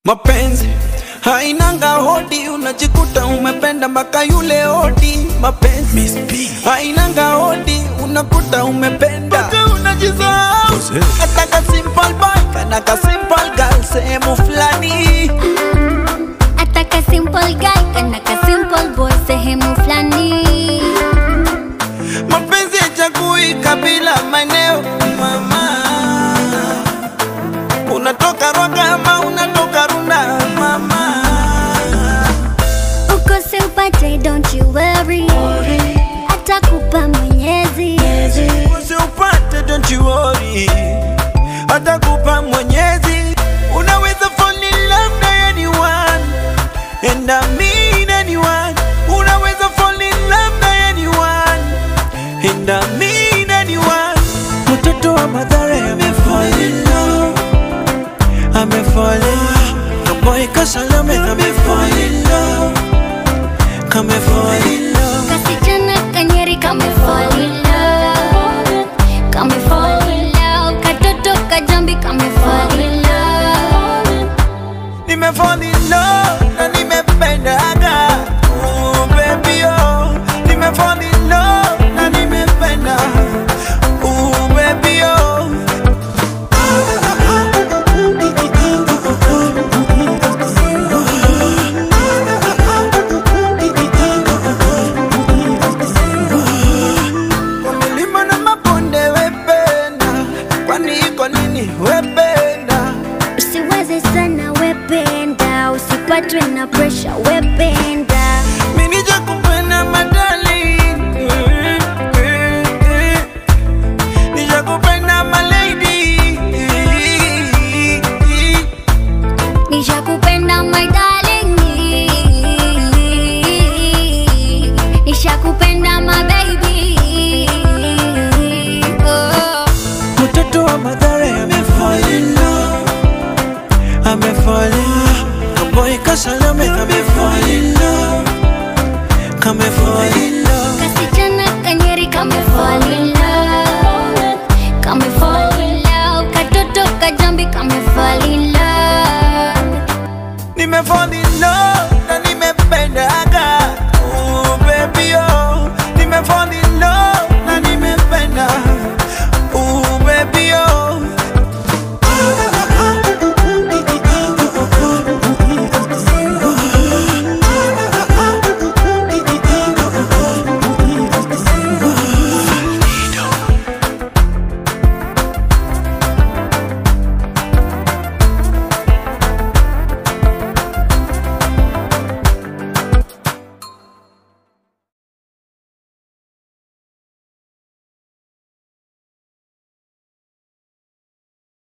Mapenzi hainanga hodi, unajikuta umependa mpaka yule hodi. Mapenzi hainanga hodi, unakuta umependa mpaka unajisahau. Ataka simple boy kana ka simple girl sehemu fulani. Ataka simple guy kana ka simple boy sehemu fulani. Mapenzi hachagui kabila, maeneo, mama. Unatoka Rwaka ama unatoka Runda, mama. Ukose upate, don't you worry. Atakupa Mwenyezi. Ukose upate, don't you worry. Atakupa Mwenyezi. Unaweza fall in love na anyone, and I mean anyone. Unaweza fall in love na anyone, and I mean anyone. Mtoto wa Mathare amefall in love, amefall in love. The boy Kasalame amefall in love, kamefall in love. Kasichana Kanyeri kamefall in love, kamefall in love. Katoto Kajambi kamefall in love. Nimefall in love na nimependaga. Oh baby oh, nimefall in love na nimependa. Oh baby oh. Kwa milima na mabonde wependa, kwani iko nini wependa? Usiwaze sana wependa, usipatwe na pressure wependa. Mimi nijakupenda madali, nijakupenda my lady, Nishakupenda my darling, nishakupenda my baby. Oh. mtoto wa Mathare amefall in love, amefall in love. The boy Kasalame amefall in love, kamefall in love. Kasichana Kanyeri kamefall in love, kamefall in love. Katoto Kajambi kamefall in love. Nimefall in